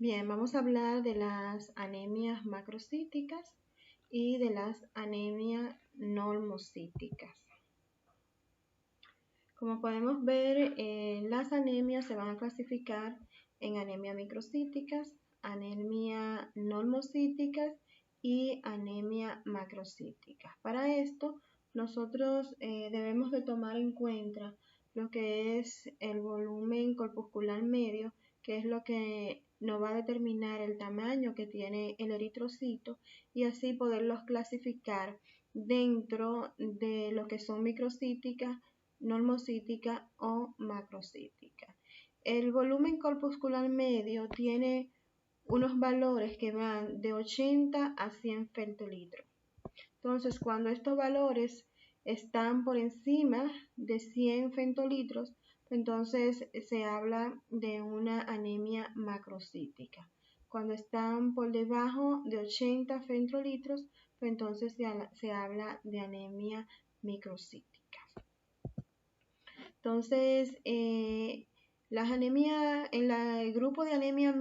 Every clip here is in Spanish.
Bien, vamos a hablar de las anemias macrocíticas y de las anemias normocíticas. Como podemos ver, las anemias se van a clasificar en anemia microcíticas, anemia normocíticas y anemia macrocítica. Para esto, nosotros debemos de tomar en cuenta lo que es el volumen corpuscular medio, que es lo que nos va a determinar el tamaño que tiene el eritrocito y así poderlos clasificar dentro de lo que son microcíticas, normocítica o macrocítica. El volumen corpuscular medio tiene unos valores que van de 80 a 100 femtolitros. Entonces, cuando estos valores están por encima de 100 femtolitros, entonces se habla de una anemia macrocítica. Cuando están por debajo de 80 femtolitros, entonces se habla de anemia microcítica. Entonces, las anemias, en el grupo de anemia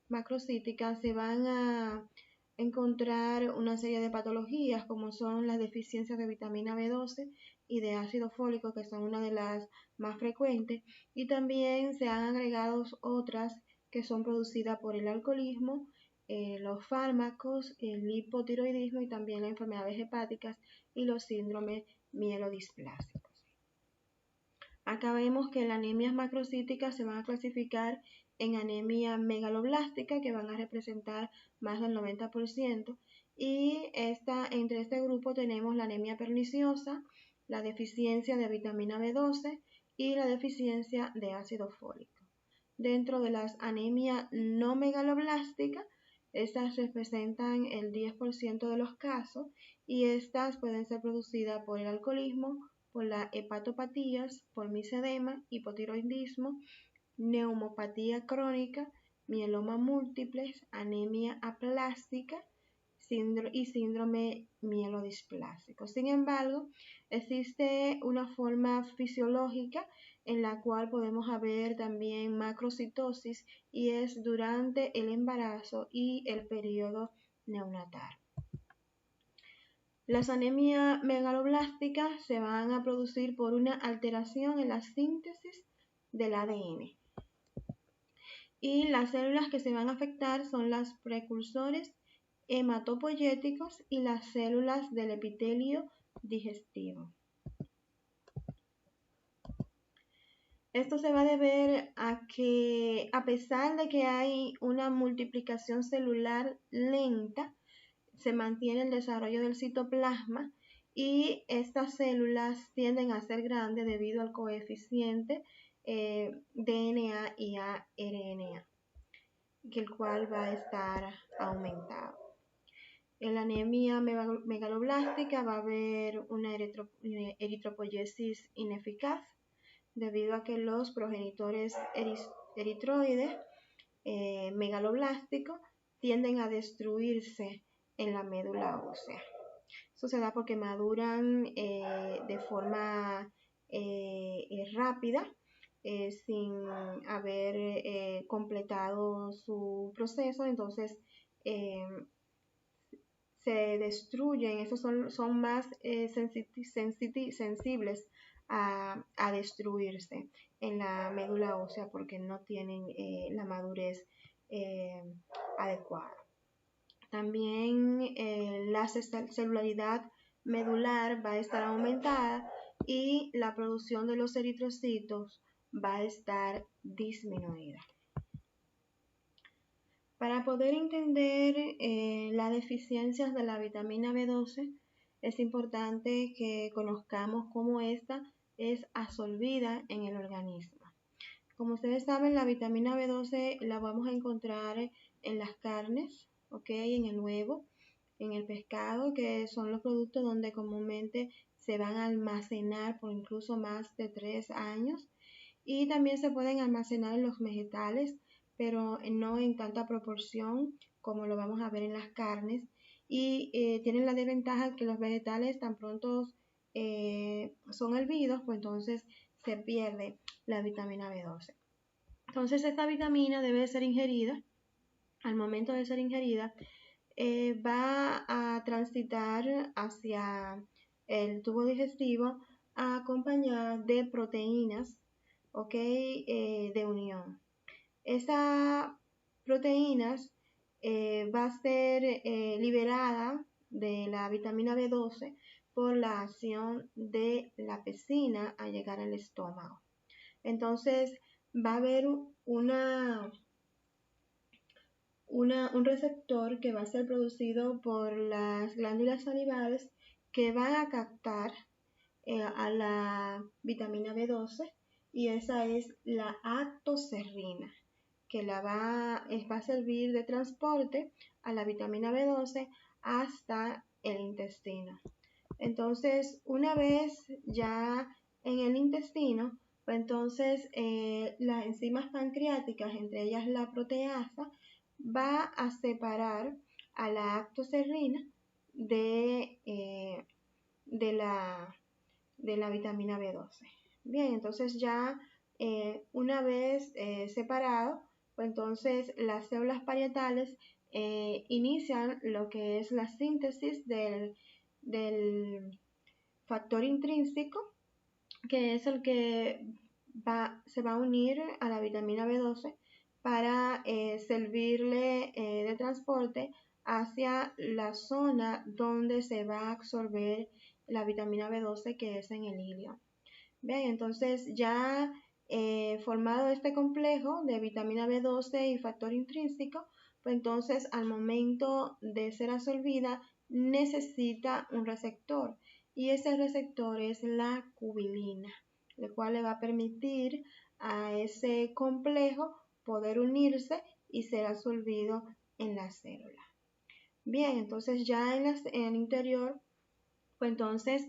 macrocítica se van a encontrar una serie de patologías como son las deficiencias de vitamina B12 y de ácido fólico, que son una de las más frecuentes, y también se han agregado otras que son producidas por el alcoholismo, los fármacos, el hipotiroidismo y también las enfermedades hepáticas y los síndromes mielodisplásicos. Acá vemos que las anemias macrocíticas se van a clasificar en anemia megaloblástica, que van a representar más del 90%, y entre este grupo tenemos la anemia perniciosa, la deficiencia de vitamina B12 y la deficiencia de ácido fólico. Dentro de las anemias no megaloblásticas, estas representan el 10% de los casos y estas pueden ser producidas por el alcoholismo, por las hepatopatías, por misedema, hipotiroidismo, neumopatía crónica, mieloma múltiples, anemia aplástica y síndrome mielodisplásico. Sin embargo, existe una forma fisiológica en la cual podemos ver también macrocitosis y es durante el embarazo y el periodo neonatal. Las anemias megaloblásticas se van a producir por una alteración en la síntesis del ADN. Y las células que se van a afectar son las precursores hematopoyéticos y las células del epitelio digestivo. Esto se va a deber a que, a pesar de que hay una multiplicación celular lenta, se mantiene el desarrollo del citoplasma y estas células tienden a ser grandes debido al coeficiente DNA y ARNA, el cual va a estar aumentado. En la anemia megaloblástica va a haber una eritropoyesis ineficaz debido a que los progenitores eritroides megaloblásticos tienden a destruirse en la médula ósea. Eso se da porque maduran de forma rápida, sin haber completado su proceso, entonces se destruyen, esos son más sensibles a destruirse en la médula ósea porque no tienen la madurez adecuada. También la celularidad medular va a estar aumentada y la producción de los eritrocitos va a estar disminuida. Para poder entender las deficiencias de la vitamina B12, es importante que conozcamos cómo esta es absorbida en el organismo. Como ustedes saben, la vitamina B12 la vamos a encontrar en las carnes, en el huevo, en el pescado, que son los productos donde comúnmente se van a almacenar por incluso más de 3 años. Y también se pueden almacenar en los vegetales, pero no en tanta proporción como lo vamos a ver en las carnes. Y tienen la desventaja que los vegetales tan pronto son hervidos, pues entonces se pierde la vitamina B12. Entonces esta vitamina debe ser ingerida. Al momento de ser ingerida, va a transitar hacia el tubo digestivo acompañada de proteínas, ¿ok? De unión. Estas proteínas va a ser liberada de la vitamina B12 por la acción de la pecina al llegar al estómago. Entonces va a haber un receptor que va a ser producido por las glándulas salivales que van a captar a la vitamina B12 y esa es la actocerrina que va a servir de transporte a la vitamina B12 hasta el intestino. Entonces, una vez ya en el intestino, pues entonces las enzimas pancreáticas, entre ellas la proteasa, va a separar a la actocerrina de la vitamina B12. Bien, entonces ya una vez separado, pues entonces las células parietales inician lo que es la síntesis del factor intrínseco, que es el que se va a unir a la vitamina B12 para servirle de transporte hacia la zona donde se va a absorber la vitamina B12, que es en el ilio. Bien, entonces ya formado este complejo de vitamina B12 y factor intrínseco, pues entonces al momento de ser absorbida necesita un receptor y ese receptor es la cubilina, el cual le va a permitir a ese complejo poder unirse y ser absorbido en la célula. Bien, entonces ya en el interior, pues entonces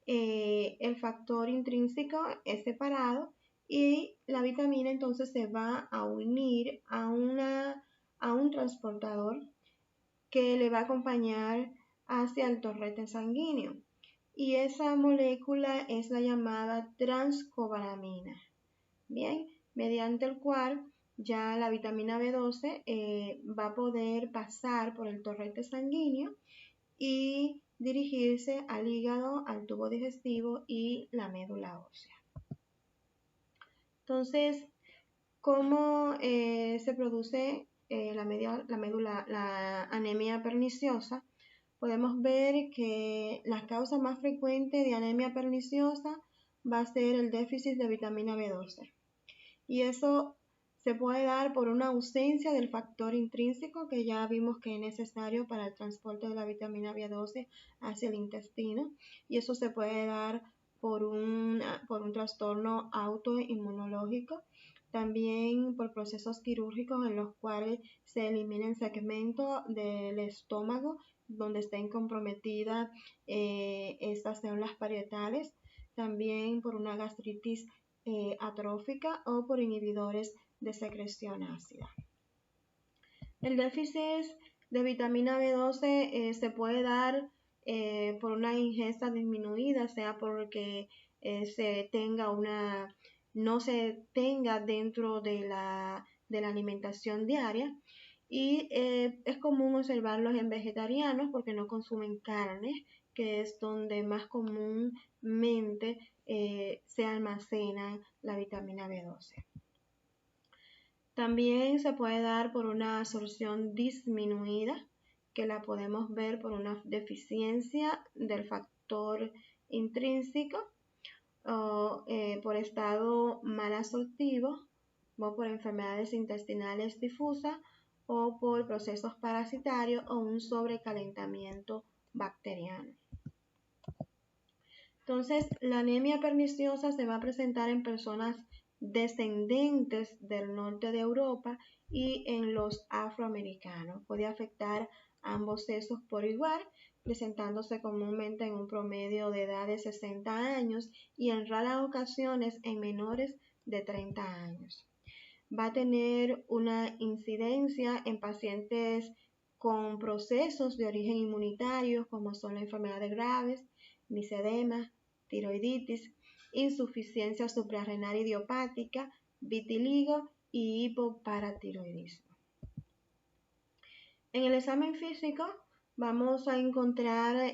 el factor intrínseco es separado y la vitamina entonces se va a unir a un transportador que le va a acompañar hacia el torrente sanguíneo. Y esa molécula es la llamada transcobalamina. Bien, mediante el cual ya la vitamina B12 va a poder pasar por el torrente sanguíneo y dirigirse al hígado, al tubo digestivo y la médula ósea. Entonces, ¿cómo se produce la anemia perniciosa? Podemos ver que la causa más frecuente de anemia perniciosa va a ser el déficit de vitamina B12. Y eso se puede dar por una ausencia del factor intrínseco que ya vimos que es necesario para el transporte de la vitamina B12 hacia el intestino. Y eso se puede dar por un trastorno autoinmunológico, también por procesos quirúrgicos en los cuales se eliminen segmentos del estómago donde estén comprometidas estas células parietales, también por una gastritis atrófica o por inhibidores de secreción ácida. El déficit de vitamina B12 se puede dar por una ingesta disminuida, sea porque no se tenga dentro de la alimentación diaria. Y es común observarlos en vegetarianos porque no consumen carne, que es donde más comúnmente se almacena la vitamina B12. También se puede dar por una absorción disminuida, que la podemos ver por una deficiencia del factor intrínseco, o por estado mal absortivo, o por enfermedades intestinales difusas, o por procesos parasitarios o un sobrecalentamiento bacteriano. Entonces, la anemia perniciosa se va a presentar en personas descendentes del norte de Europa y en los afroamericanos. Puede afectar a ambos sexos por igual, presentándose comúnmente en un promedio de edad de 60 años y en raras ocasiones en menores de 30 años. Va a tener una incidencia en pacientes con procesos de origen inmunitario como son las enfermedades graves, misedema, tiroiditis, insuficiencia suprarrenal idiopática, vitiligo y hipoparatiroidismo. En el examen físico vamos a encontrar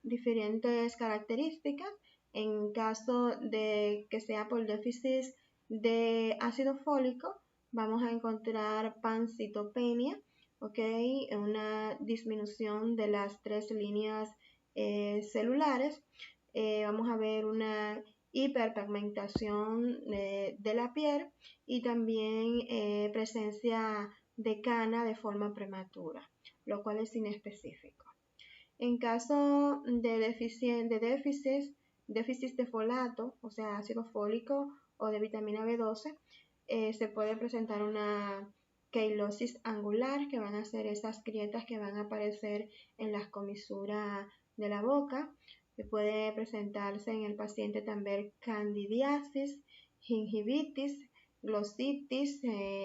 diferentes características. En caso de que sea por déficit de ácido fólico, vamos a encontrar pancitopenia, ¿ok? Una disminución de las 3 líneas celulares. Vamos a ver una hiperpigmentación de la piel y también presencia de cana de forma prematura, lo cual es inespecífico. En caso de déficit de folato, o sea, ácido fólico o de vitamina B12, se puede presentar una queilosis angular, que van a ser esas grietas que van a aparecer en las comisuras de la boca. Puede presentarse en el paciente también candidiasis, gingivitis, glositis,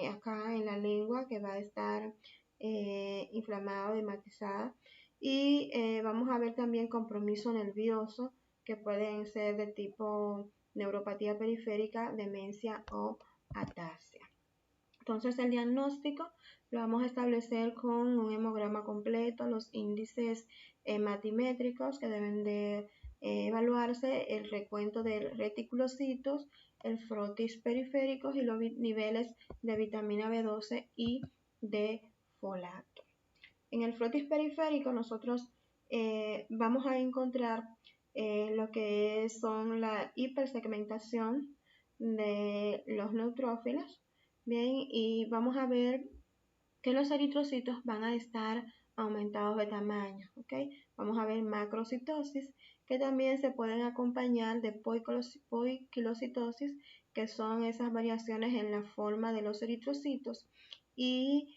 acá en la lengua, que va a estar inflamada o dematizada. Y vamos a ver también compromiso nervioso, que pueden ser de tipo neuropatía periférica, demencia o ataxia. Entonces el diagnóstico lo vamos a establecer con un hemograma completo, los índices hematimétricos que deben de evaluarse, el recuento de reticulocitos, el frotis periféricos y los niveles de vitamina B12 y de folato. En el frotis periférico nosotros vamos a encontrar lo que son la hipersegmentación de los neutrófilos. Bien, y vamos a ver que los eritrocitos van a estar aumentados de tamaño, ¿ok? Vamos a ver macrocitosis, que también se pueden acompañar de poiquilocitosis, que son esas variaciones en la forma de los eritrocitos, y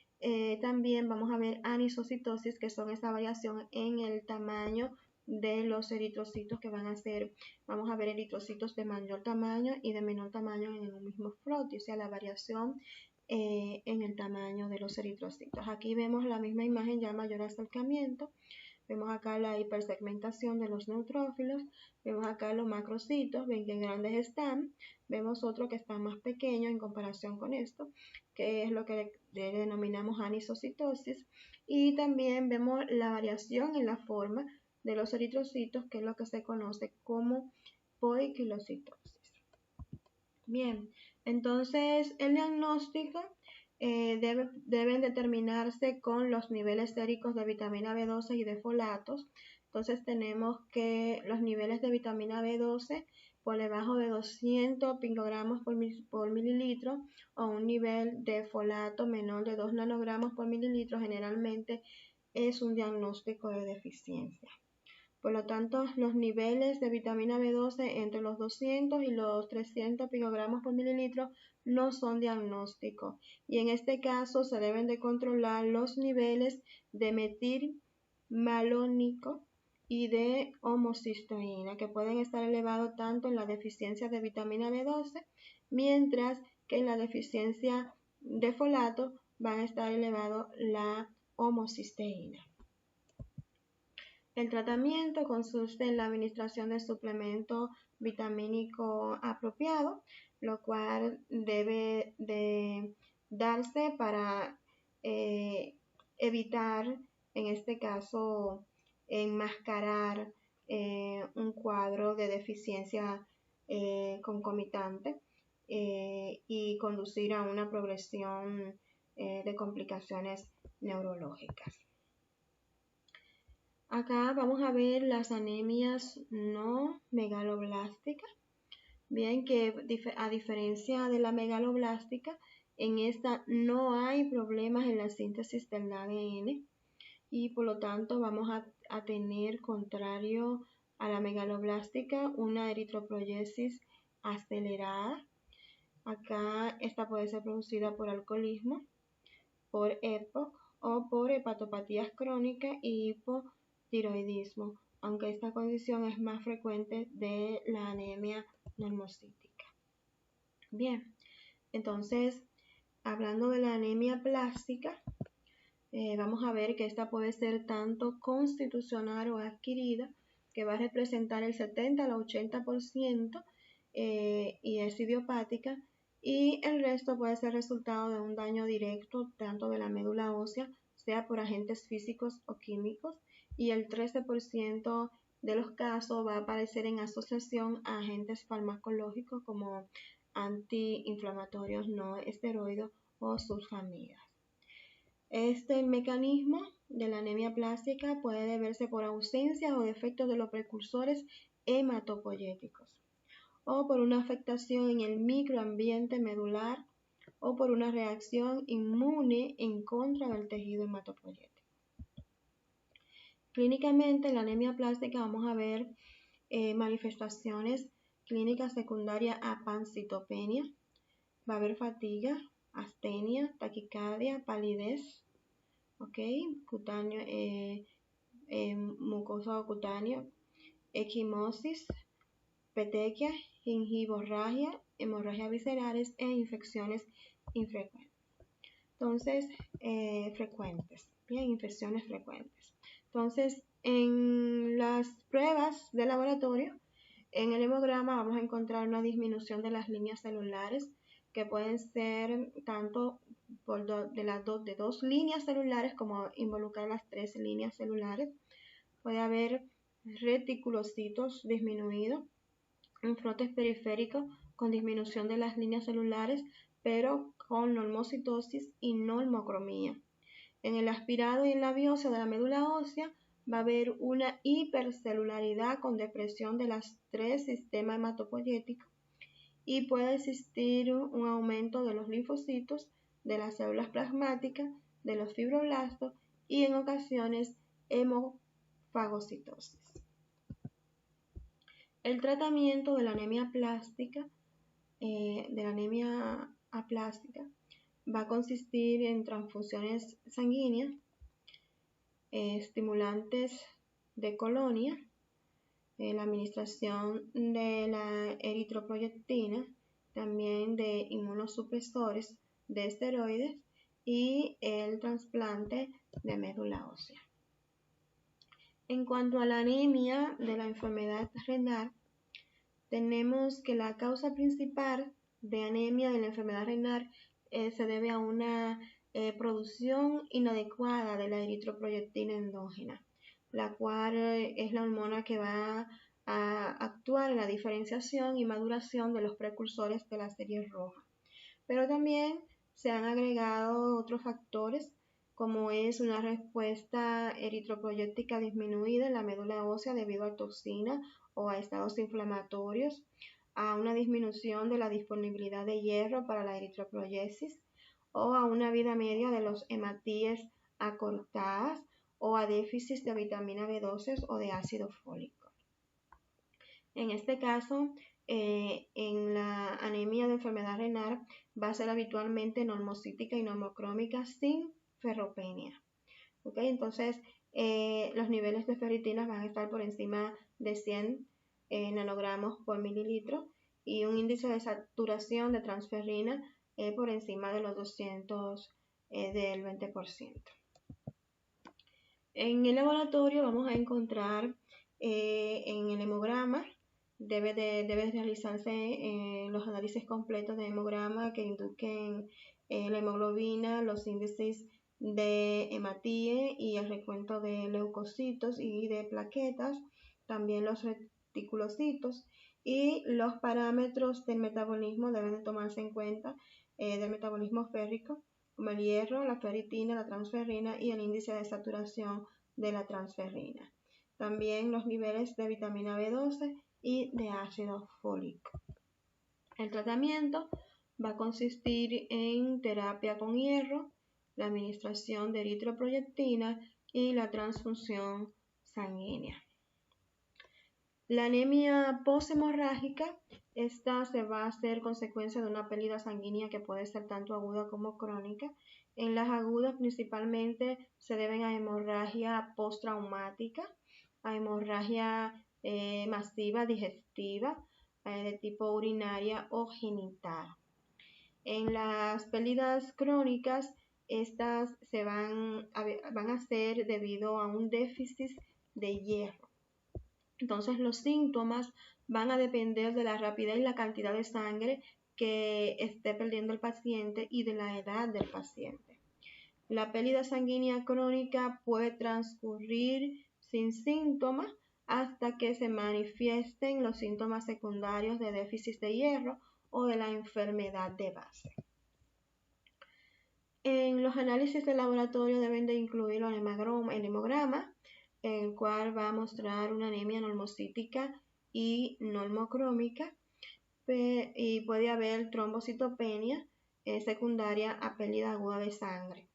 también vamos a ver anisocitosis, que son esa variación en el tamaño de los eritrocitos, que van a ser, vamos a ver eritrocitos de mayor tamaño y de menor tamaño en el mismo frotis, o sea, la variación en el tamaño de los eritrocitos. Aquí vemos la misma imagen ya mayor acercamiento. Vemos acá la hipersegmentación de los neutrófilos. Vemos acá los macrocitos, ven que grandes están. Vemos otro que está más pequeño en comparación con esto, que es lo que denominamos anisocitosis. Y también vemos la variación en la forma de los eritrocitos, que es lo que se conoce como poiquilocitosis. Bien, entonces el diagnóstico deben determinarse con los niveles séricos de vitamina B12 y de folatos. Entonces tenemos que los niveles de vitamina B12 por debajo de 200 picogramos por mililitro, o un nivel de folato menor de 2 nanogramos por mililitro, generalmente es un diagnóstico de deficiencia. Por lo tanto, los niveles de vitamina B12 entre los 200 y los 300 picogramos por mililitro no son diagnósticos, y en este caso se deben de controlar los niveles de metilmalónico y de homocisteína, que pueden estar elevados tanto en la deficiencia de vitamina B12, mientras que en la deficiencia de folato van a estar elevados la homocisteína. El tratamiento consiste en la administración de suplemento vitamínico apropiado, lo cual debe de darse para evitar, en este caso, enmascarar un cuadro de deficiencia concomitante y conducir a una progresión de complicaciones neurológicas. Acá vamos a ver las anemias no megaloblásticas. Bien, que a diferencia de la megaloblástica, en esta no hay problemas en la síntesis del ADN, y por lo tanto vamos a tener, contrario a la megaloblástica, una eritropoyesis acelerada. Acá esta puede ser producida por alcoholismo, por EPOC o por hepatopatías crónicas y hipotiroidismo, aunque esta condición es más frecuente de la anemia normocítica. Bien, entonces, hablando de la anemia plástica, vamos a ver que esta puede ser tanto constitucional o adquirida, que va a representar el 70 al 80%, y es idiopática, y el resto puede ser resultado de un daño directo tanto de la médula ósea, sea por agentes físicos o químicos, y el 13% de los casos va a aparecer en asociación a agentes farmacológicos como antiinflamatorios no esteroides o sulfamidas. Este mecanismo de la anemia plástica puede deberse por ausencia o defecto de los precursores hematopoyéticos, o por una afectación en el microambiente medular, o por una reacción inmune en contra del tejido hematopoyético. Clínicamente, en la anemia plástica vamos a ver manifestaciones clínicas secundarias a pancitopenia, va a haber fatiga, astenia, taquicardia, palidez, cutáneo, mucoso cutáneo, equimosis, petequia, gingivorragia, hemorragias viscerales e infecciones infrecuentes. Entonces, infecciones frecuentes. Entonces, en las pruebas de laboratorio, en el hemograma vamos a encontrar una disminución de las líneas celulares que pueden ser tanto de dos líneas celulares como involucrar las 3 líneas celulares. Puede haber reticulocitos disminuidos, un frotes periférico con disminución de las líneas celulares, pero con normocitosis y normocromía. En el aspirado y en la biopsia de la médula ósea va a haber una hipercelularidad con depresión de las 3 sistemas hematopoyéticos y puede existir un aumento de los linfocitos, de las células plasmáticas, de los fibroblastos y en ocasiones hemofagocitosis. El tratamiento de la anemia plástica, va a consistir en transfusiones sanguíneas, estimulantes de colonia, la administración de la eritroproyectina, también de inmunosupresores de esteroides y el trasplante de médula ósea. En cuanto a la anemia de la enfermedad renal, tenemos que la causa principal de anemia de la enfermedad renal se debe a una producción inadecuada de la eritroproyectina endógena, la cual es la hormona que va a actuar en la diferenciación y maduración de los precursores de la serie roja. Pero también se han agregado otros factores como es una respuesta eritroproyéctica disminuida en la médula ósea debido a toxina o a estados inflamatorios, a una disminución de la disponibilidad de hierro para la eritropoyesis o a una vida media de los hematíes acortadas o a déficits de vitamina B12 o de ácido fólico. En este caso, en la anemia de enfermedad renal va a ser habitualmente normocítica y normocrómica sin ferropenia. Entonces, los niveles de ferritina van a estar por encima de 100 nanogramos por mililitro y un índice de saturación de transferrina por encima de los 200 del 20%. En el laboratorio vamos a encontrar en el hemograma, debe realizarse los análisis completos de hemograma que indiquen la hemoglobina, los índices de hematíe y el recuento de leucocitos y de plaquetas, también los reticulocitos y los parámetros del metabolismo deben de tomarse en cuenta del metabolismo férrico, como el hierro, la ferritina, la transferrina y el índice de saturación de la transferrina. También los niveles de vitamina B12 y de ácido fólico. El tratamiento va a consistir en terapia con hierro, la administración de eritroproyectina y la transfusión sanguínea. La anemia poshemorrágica, esta se va a hacer consecuencia de una pérdida sanguínea que puede ser tanto aguda como crónica. En las agudas principalmente se deben a hemorragia postraumática, a hemorragia masiva digestiva de tipo urinaria o genital. En las pérdidas crónicas, estas van a ser debido a un déficit de hierro. Entonces los síntomas van a depender de la rapidez y la cantidad de sangre que esté perdiendo el paciente y de la edad del paciente. La pérdida sanguínea crónica puede transcurrir sin síntomas hasta que se manifiesten los síntomas secundarios de déficit de hierro o de la enfermedad de base. En los análisis de laboratorio deben de incluir el hemograma, el cual va a mostrar una anemia normocítica y normocrómica, y puede haber trombocitopenia secundaria a pérdida aguda de sangre.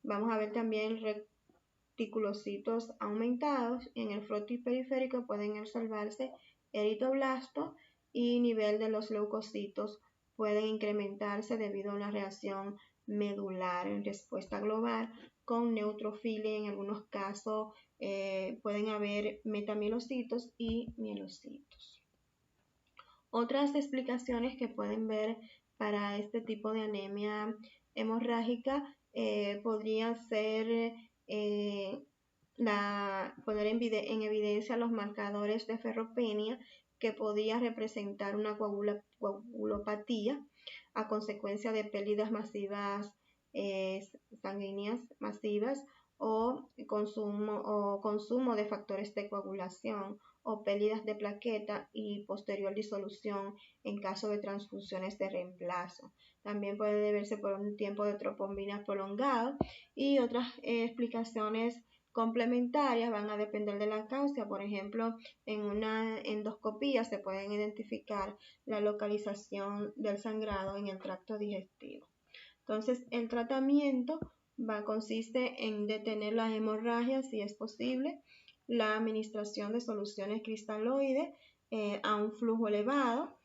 Vamos a ver también reticulocitos aumentados. En el frotis periférico pueden observarse eritroblastos y nivel de los leucocitos pueden incrementarse debido a una reacción medular en respuesta global con neutrofilia. En algunos casos pueden haber metamielocitos y mielocitos. Otras explicaciones que pueden ver para este tipo de anemia hemorrágica podrían ser poner en evidencia los marcadores de ferropenia, que podría representar una coagulopatía a consecuencia de pérdidas masivas sanguíneas masivas o consumo de factores de coagulación o pérdidas de plaqueta y posterior disolución en caso de transfusiones de reemplazo. También puede deberse por un tiempo de tropombina prolongado, y otras explicaciones complementarias van a depender de la causa. Por ejemplo, en una endoscopía se pueden identificar la localización del sangrado en el tracto digestivo. Entonces, el tratamiento consiste en detener las hemorragias si es posible, la administración de soluciones cristaloides a un flujo elevado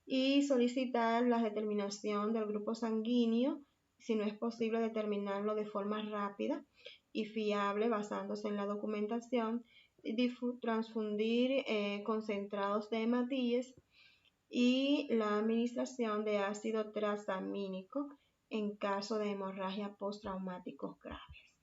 y solicitar la determinación del grupo sanguíneo, si no es posible determinarlo de forma rápida y fiable basándose en la documentación, transfundir concentrados de hematíes y la administración de ácido transamínico en caso de hemorragia postraumáticos graves.